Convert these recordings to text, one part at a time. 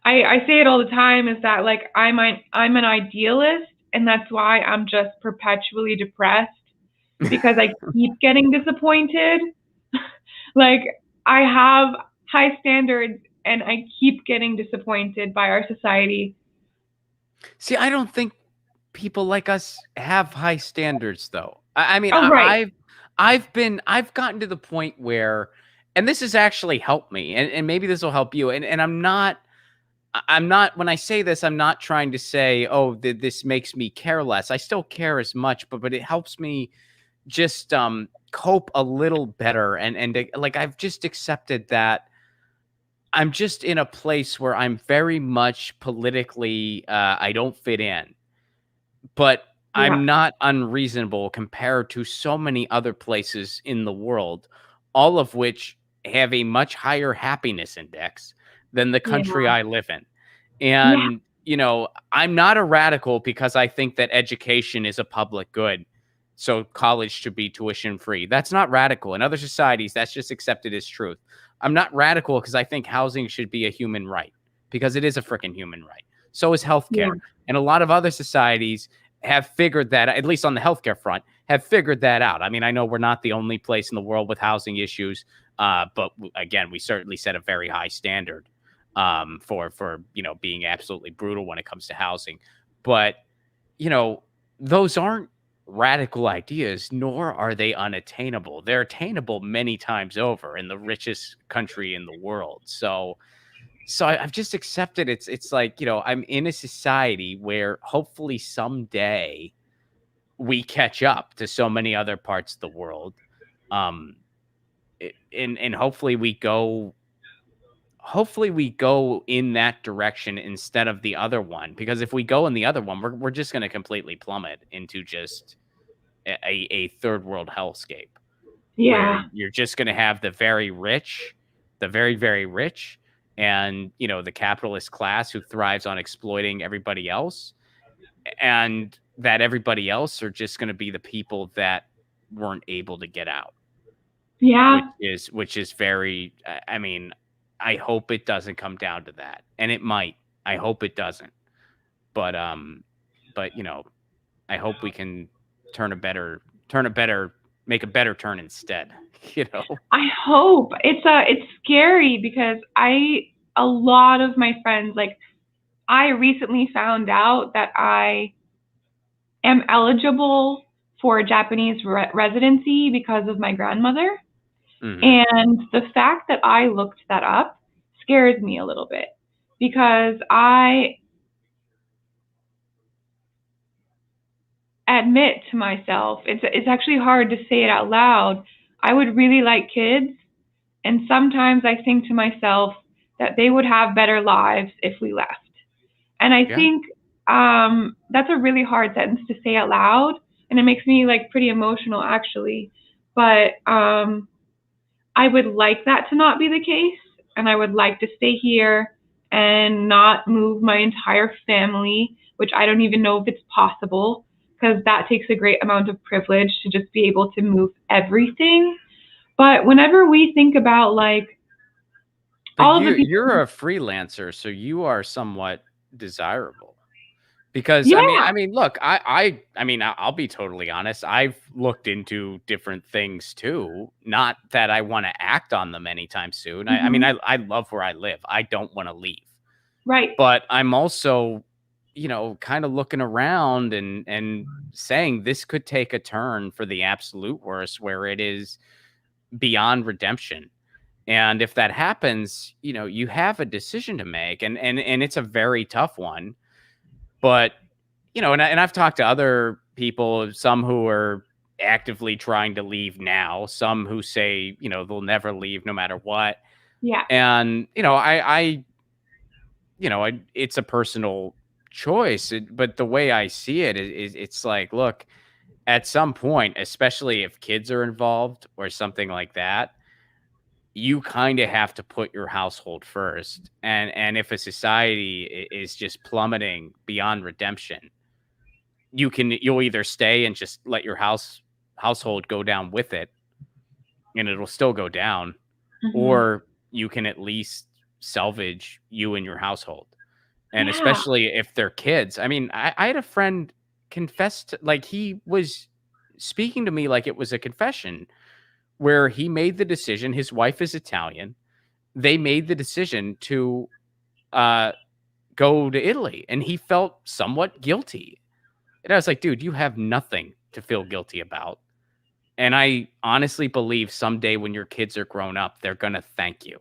I say it all the time is that like I'm an idealist, and that's why I'm just perpetually depressed because I keep getting disappointed. Like I have high standards and I keep getting disappointed by our society. See, I don't think people like us have high standards, though. I mean, Oh, right. I've gotten to the point where, and this has actually helped me, and maybe this will help you. And I'm not, when I say this, I'm not trying to say, oh, this makes me care less. I still care as much, but it helps me just cope a little better. And like, I've just accepted that I'm just in a place where I'm very much politically, I don't fit in, but Yeah. I'm not unreasonable compared to so many other places in the world, all of which have a much higher happiness index than the country Yeah. I live in. Yeah. And, I'm not a radical because I think that education is a public good. So college should be tuition free. That's not radical. In other societies, that's just accepted as truth. I'm not radical because I think housing should be a human right, because it is a freaking human right. So is Yeah. healthcare. And a lot of other societies have figured that, at least on the healthcare front, have figured that out. I mean, I know we're not the only place in the world with housing issues, but again, we certainly set a very high standard for being absolutely brutal when it comes to housing. But you know, those aren't radical ideas, nor are they unattainable. They're attainable many times over in the richest country in the world. I've just accepted it's like, I'm in a society where hopefully someday we catch up to so many other parts of the world. Um and hopefully we go in that direction instead of the other one, because if we go in the other one, we're just going to completely plummet into just a third world hellscape where Yeah. you're just going to have the very rich, the very, very rich, and the capitalist class who thrives on exploiting everybody else, and that everybody else are just going to be the people that weren't able to get out, which Yeah. is very, I mean, I hope it doesn't come down to that, and it might. I hope it doesn't. But I hope we can turn a better make a better turn instead, you know? I hope. It's scary because a lot of my friends, like I recently found out that I am eligible for Japanese residency because of my grandmother. Mhm. And the fact that I looked that up scares me a little bit because I admit to myself, it's actually hard to say it out loud. I would really like kids, and sometimes I think to myself that they would have better lives if we left. And I Yeah. think that's a really hard sentence to say out loud, and it makes me like pretty emotional actually. But I would like that to not be the case, and I would like to stay here and not move my entire family, which I don't even know if it's possible because that takes a great amount of privilege to just be able to move everything. But whenever we think about like But all of the people, you're a freelancer, so you are somewhat desirable. Because yeah, look, I mean, I'll be totally honest. I've looked into different things too. Not that I want to act on them anytime soon. hmm, I love where I live. I don't want to leave. right, But I'm also, kind of looking around and saying this could take a turn for the absolute worst, where it is beyond redemption. And if that happens, you have a decision to make, and it's a very tough one. But and I've talked to other people, some who are actively trying to leave now, some who say, they'll never leave no matter what. yeah, And, it's a personal choice. But the way I see it is it's like, look, at some point, especially if kids are involved or something like that, you kind of have to put your household first. And if a society is just plummeting beyond redemption, you'll either stay and just let your household go down with it, and it'll still go down, hmm, or you can at least salvage you and your household. And Yeah. especially if they're kids. I mean, I had a friend confess to, like, he was speaking to me like it was a confession, where he made the decision. His wife is Italian. They made the decision to uh, go to Italy, and he felt somewhat guilty. And I was like, dude, you have nothing to feel guilty about. And I honestly believe someday when your kids are grown up, they're going to thank you.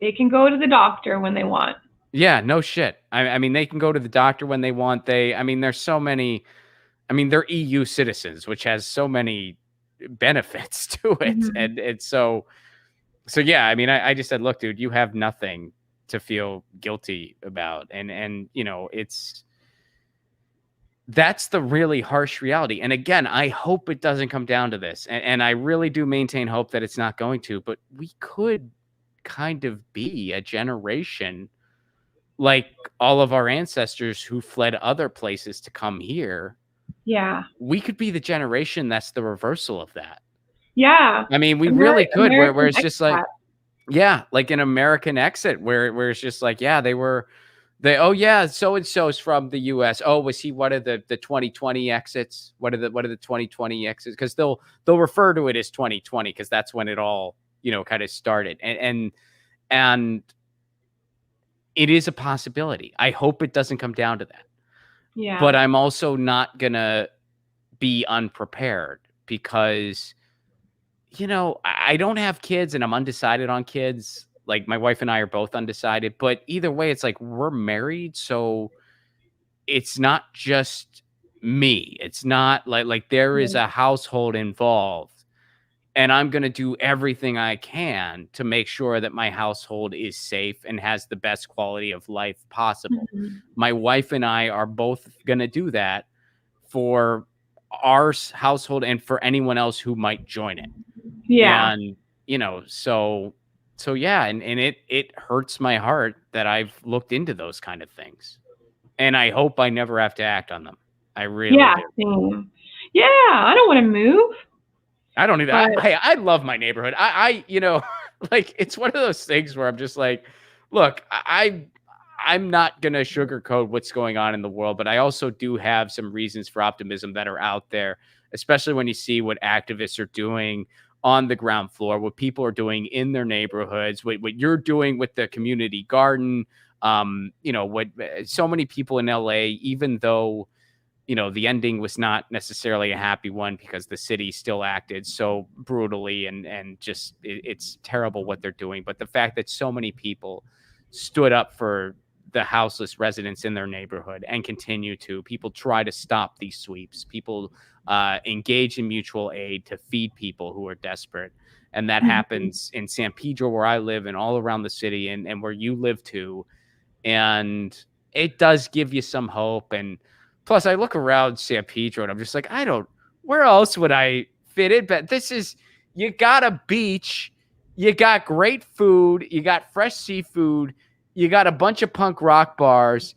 They can go to the doctor when they want. Yeah, no shit. I mean, they can go to the doctor when they want. I mean, there's so many. I mean, they're EU citizens, which has so many benefits to it. Mhm. And it's so yeah. I mean, I just said, look, dude, you have nothing to feel guilty about. And that's the really harsh reality. And again, I hope it doesn't come down to this. And I really do maintain hope that it's not going to, but we could kind of be a generation like all of our ancestors who fled other places to come here. Yeah. We could be the generation that's the reversal of that. Yeah. I mean, we really could, where American it's just like, expat. yeah, like an American exit where it's just like, yeah, oh yeah, so and so's from the US. Oh, was he one of the 2020 exits? What are the 2020 exits? Because they'll refer to it as 2020 because that's when it all, kind of started. And it is a possibility. I hope it doesn't come down to that. Yeah. But I'm also not gonna be unprepared because, I don't have kids and I'm undecided on kids. Like my wife and I are both undecided, but either way, it's like we're married. So it's not just me. It's not like there is Yeah. a household involved. And I'm going to do everything I can to make sure that my household is safe and has the best quality of life possible. Mhm. My wife and I are both going to do that for our household and for anyone else who might join it. Yeah. And, so yeah, and it hurts my heart that I've looked into those kind of things. And I hope I never have to act on them. I really Yeah. do. Same. Yeah. I don't want to move, I don't either. but I love my neighborhood. Like it's one of those things where I'm just like, look, I'm not gonna sugarcoat what's going on in the world, but I also do have some reasons for optimism that are out there, especially when you see what activists are doing on the ground floor, what people are doing in their neighborhoods, what you're doing with the community garden. What so many people in LA, even though the ending was not necessarily a happy one because the city still acted so brutally and just it's terrible what they're doing. But the fact that so many people stood up for the houseless residents in their neighborhood and continue to, people try to stop these sweeps, people engage in mutual aid to feed people who are desperate. And that Mhm. happens in San Pedro, where I live, and all around the city, and where you live too. And it does give you some hope. And plus, I look around San Pedro and I'm just like, where else would I fit in? But you got a beach, you got great food, you got fresh seafood, you got a bunch of punk rock bars,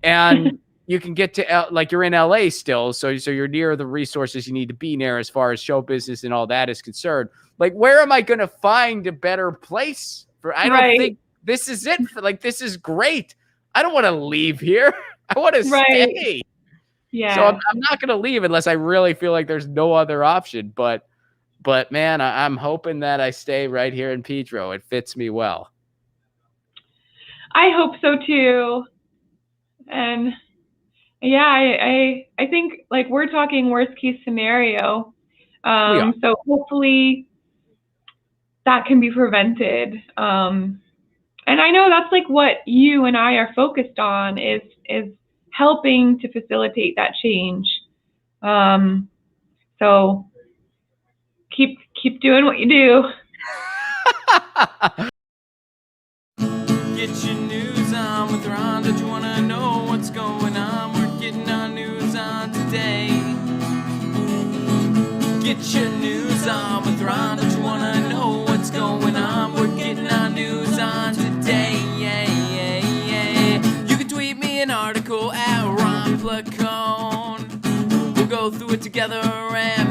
and you can get to, like, you're in LA still. So you're near the resources you need to be near as far as show business and all that is concerned. Like, where am I going to find a better place I don't Right. think this is it. This is great. I don't want to leave here. I want to Right. stay. So Yeah. I'm not going to leave unless I really feel like there's no other option. But man, I'm hoping that I stay right here in Pedro. It fits me well. I hope so too. And yeah, I think like we're talking worst case scenario. We are. So hopefully that can be prevented. And I know that's like what you and I are focused on is helping to facilitate that change. So keep doing what you do. Get your news on with Ron. Don't you want to know what's going on? We're getting our news on today. Get your news on with Ron. Don't you want to know what's going on? We're getting our news on today. You can tweet me an article at Ron Placone. We'll go through it together and